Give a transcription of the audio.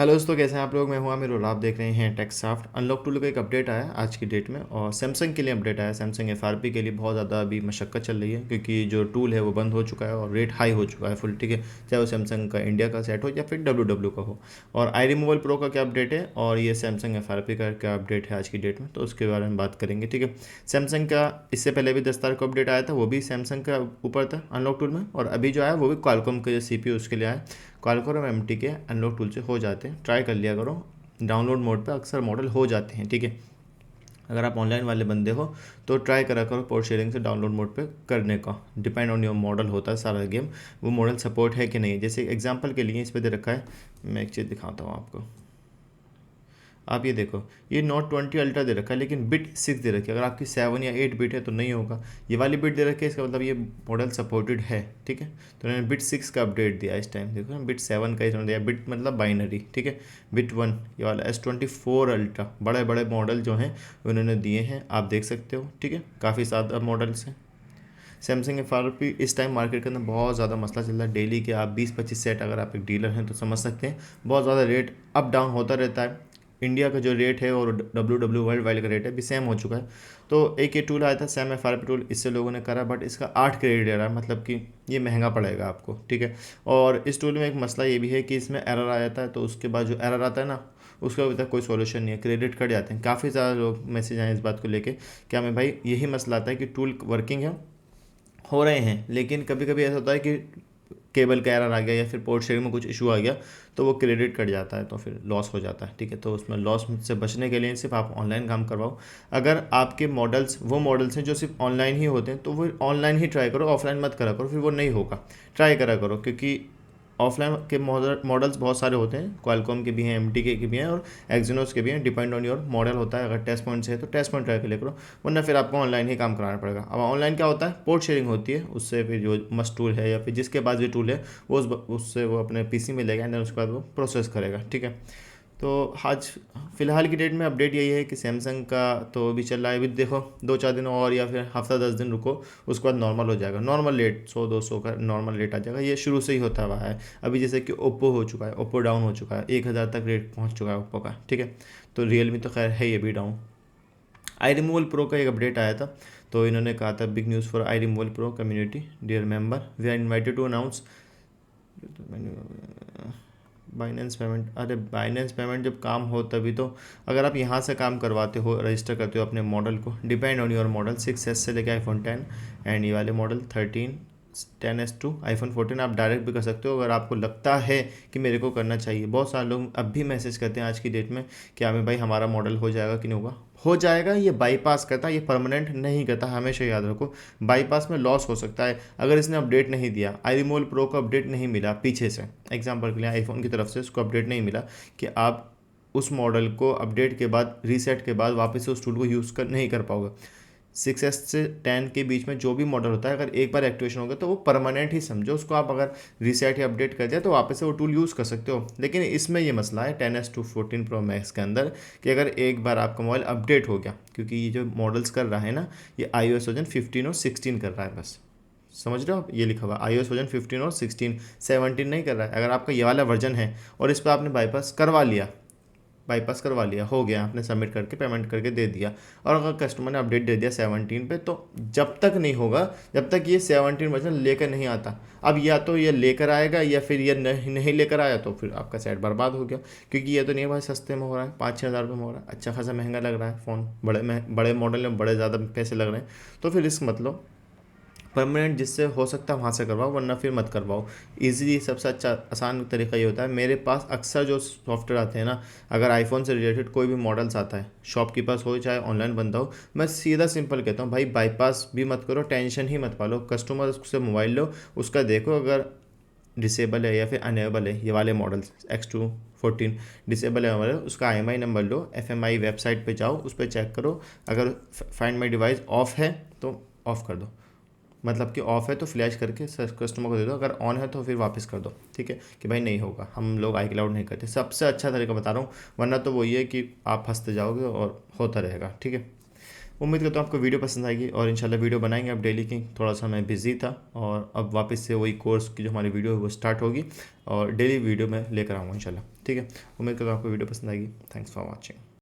Hello दोस्तों, कैसे हैं आप लोग। मैं हूं आमिर और आप देख रहे हैं टेक्सॉफ्ट। अनलॉक टूल का एक अपडेट आया है आज की डेट में और सैमसंग के लिए अपडेट आया। सैमसंग एफआरपी के लिए बहुत ज़्यादा अभी मशक्क़त चल रही है क्योंकि जो टूल है वो बंद हो चुका है और रेट हाई हो चुका है फुल। ठीक है, चाहे वो सैमसंग का इंडिया का सेट हो या फिर डब्ल्यू का हो। और आई रिमूवल प्रो का क्या अपडेट है और ये सैमसंग एफआरपी का क्या अपडेट है आज की डेट में, तो उसके बारे में बात करेंगे। ठीक है, सैमसंग का इससे पहले भी 10 तारीख को अपडेट आया था, वो भी सैमसंग का ऊपर था अनलॉक टूल में। और अभी जो आया वो भी क्वालकॉम के जो सीपीयू उसके लिए आया। क्वालकॉम एमटी के अनलॉक टूल से हो जाते हैं, ट्राई कर लिया करो। डाउनलोड मोड पे अक्सर मॉडल हो जाते हैं। ठीक है, अगर आप ऑनलाइन वाले बंदे हो तो ट्राई करा करो पोर्ट शेयरिंग से डाउनलोड मोड पे करने का। डिपेंड ऑन योर मॉडल होता है सारा गेम, वो मॉडल सपोर्ट है कि नहीं। जैसे एग्जांपल के लिए इस पे दे रखा है, मैं एक चीज़ दिखाता हूँ आपको। आप ये देखो, ये नोट 20 अल्ट्रा दे रखा है लेकिन बिट 6 दे रखी है। अगर आपकी 7 या 8 बिट है तो नहीं होगा। ये वाली बिट दे रखी है, इसका मतलब ये मॉडल सपोर्टेड है। ठीक है, तो इन्होंने बिट 6 का अपडेट दिया इस टाइम। देखो ना, बिट 7 का इन्होंने दिया। बिट मतलब बाइनरी। ठीक है, बिट 1 ये वाला S24 अल्ट्रा, बड़े बड़े मॉडल जो हैं उन्होंने दिए हैं, आप देख सकते हो। ठीक है, काफ़ी ज़्यादा मॉडल्स हैं। सैमसंग एफआरपी इस टाइम मार्केट के अंदर बहुत ज़्यादा मसला चल रहा है। डेली के आप 20-25 सेट, अगर आप एक डीलर हैं तो समझ सकते हैं बहुत ज़्यादा रेट अप डाउन होता रहता है। इंडिया का जो रेट है और वर्ल्ड वाइड का रेट है भी सेम हो चुका है। तो एक ये टूल आया था सैम एफआरपी टूल, इससे लोगों ने करा, बट इसका 8 क्रेडिट दे रहा है, मतलब कि ये महंगा पड़ेगा आपको। ठीक है, और इस टूल में एक मसला ये भी है कि इसमें एरर आ जाता है, तो उसके बाद जो एरर आता है ना, उसका अभी तक कोई सॉल्यूशन नहीं है। क्रेडिट कट जाते हैं। काफ़ी ज़्यादा लोग मैसेज आए इस बात को लेके कि हमें भाई यही मसला आता है कि टूल वर्किंग है, हो रहे हैं, लेकिन कभी कभी ऐसा होता है कि केबल का एरर आ गया या फिर पोर्ट शेयरिंग में कुछ इशू आ गया तो वो क्रेडिट कट जाता है, तो फिर लॉस हो जाता है। ठीक है, तो उसमें लॉस से बचने के लिए सिर्फ आप ऑनलाइन काम करवाओ। अगर आपके मॉडल्स वो मॉडल्स हैं जो सिर्फ ऑनलाइन ही होते हैं तो वो ऑनलाइन ही ट्राई करो, ऑफलाइन मत करा करो, फिर वो नहीं होगा। ट्राई करा करो, क्योंकि ऑफलाइन के मॉडल्स बहुत सारे होते हैं। क्वालकॉम के भी हैं, एम के भी हैं और एक्जीनोस के भी हैं। डिपेंड ऑन योर मॉडल होता है। अगर टेस्ट पॉइंट है तो टेस्ट पॉइंट ट्राई कर लिया करो, वरना फिर आपको ऑनलाइन ही काम कराना पड़ेगा। अब ऑनलाइन क्या होता है, पोर्ट शेयरिंग होती है, उससे फिर जो मस्ट टूल है या फिर जिसके पास भी टूल है वो उससे वो अपने पीसी में लेगा एंड उसके बाद वो प्रोसेस करेगा। ठीक है, तो आज फ़िलहाल की डेट में अपडेट यही है कि सैमसंग का तो अभी चल रहा है। अभी देखो 2-4 दिन और या फिर हफ्ता 10 दिन रुको, उसके बाद नॉर्मल हो जाएगा। नॉर्मल रेट 100-200 का नॉर्मल रेट आ जाएगा। ये शुरू से ही होता हुआ है। अभी जैसे कि ओप्पो हो चुका है, ओप्पो डाउन हो चुका है, 1000 तक रेट पहुंच चुका है ओप्पो का। ठीक है, तो रियलमी तो खैर है ये भी डाउन। आई रिमूवल प्रो का एक अपडेट आया था, तो इन्होंने कहा था big news for I removal pro community dear member, we are invited to announce Binance payment. अरे बाइनेंस पेमेंट जब काम हो तभी तो। अगर आप यहाँ से काम करवाते हो, रजिस्टर करते हो अपने मॉडल को, depend on your model 6s से लेकर iPhone 10 एंड ये वाले मॉडल 13 10s to iPhone 14 आप डायरेक्ट भी कर सकते हो अगर आपको लगता है कि मेरे को करना चाहिए। बहुत सारे लोग अब भी मैसेज करते हैं आज की डेट में कि हमें भाई हमारा मॉडल हो जाएगा कि नहीं होगा। हो जाएगा, ये बाईपास करता है, ये परमानेंट नहीं करता, हमेशा याद रखो। बाईपास में लॉस हो सकता है अगर इसने अपडेट नहीं दिया। आई रिमूवल प्रो को अपडेट नहीं मिला पीछे से, एग्जांपल के लिए आईफोन की तरफ से उसको अपडेट नहीं मिला कि आप उस मॉडल को अपडेट के बाद, रीसेट के बाद वापस से उस टूल को यूज़ कर नहीं कर पाओगे। 6s से 10 के बीच में जो भी मॉडल होता है, अगर एक बार एक्टिवेशन हो गया तो वो परमानेंट ही समझो उसको। आप अगर रीसेट या अपडेट कर दिया तो वापस से वो टूल यूज़ कर सकते हो। लेकिन इसमें ये मसला है 10s to 14 प्रो मैक्स के अंदर कि अगर एक बार आपका मोबाइल अपडेट हो गया, क्योंकि ये जो मॉडल्स कर रहा है ना, ये iOS वर्जन 15 और 16 कर रहा है बस। समझ रहे हो आप, ये लिखा हुआ iOS वर्जन 15 और 16, 17 नहीं कर रहा है। अगर आपका ये वाला वर्जन है और इस पर आपने बाईपास करवा लिया, हो गया, आपने सबमिट करके पेमेंट करके दे दिया, और अगर कस्टमर ने अपडेट दे दिया 17 पे, तो जब तक नहीं होगा, जब तक ये 17 वर्जन लेकर नहीं आता। अब या तो ये लेकर आएगा या फिर ये नहीं लेकर आया तो फिर आपका सेट बर्बाद हो गया। क्योंकि ये तो नहीं है भाई सस्ते में हो रहा है, 5-6 हज़ार रुपये में हो रहा है, अच्छा खासा महंगा लग रहा है फ़ोन, बड़े मॉडल में बड़े ज़्यादा पैसे लग रहे हैं। तो फिर रिस्क मत लो, परमानेंट जिससे हो सकता है वहाँ से करवाओ, वरना फिर मत करवाओ। ईज़िली सबसे अच्छा आसान तरीका ये होता है। मेरे पास अक्सर जो सॉफ्टवेयर आते हैं ना, अगर आईफोन से रिलेटेड कोई भी मॉडल्स आता है, शॉप के पास हो चाहे ऑनलाइन बंदा हो, मैं सीधा सिंपल कहता हूँ भाई बाईपास भी मत करो, टेंशन ही मत पालो। कस्टमर से मोबाइल लो, उसका देखो अगर डिसेबल है या फिर अनेबल है, ये वाले मॉडल्स X2 14 डिसेबल है हमारे, उसका IMI नंबर लो, FMI वेबसाइट पे जाओ, उस पर चेक करो। अगर फाइंड माई डिवाइस ऑफ है तो ऑफ़ कर दो, मतलब कि ऑफ है तो फ्लैश करके कस्टमर को दे दो, अगर ऑन है तो फिर वापस कर दो। ठीक है, कि भाई नहीं होगा, हम लोग आई क्लाउड नहीं करते। सबसे अच्छा तरीका बता रहा हूँ, वरना तो वही है कि आप फंसते जाओगे और होता रहेगा। ठीक है, उम्मीद करता हूँ आपको वीडियो पसंद आएगी और इंशाल्लाह वीडियो बनाएंगे अब डेली की। थोड़ा सा मैं बिज़ी था और अब वापस से वही कोर्स की जो हमारी वीडियो है वो स्टार्ट होगी और डेली वीडियो में लेकर आऊँगा इंशाल्लाह। ठीक है, उम्मीद करता हूँ आपको वीडियो पसंद आएगी। Thanks for watching.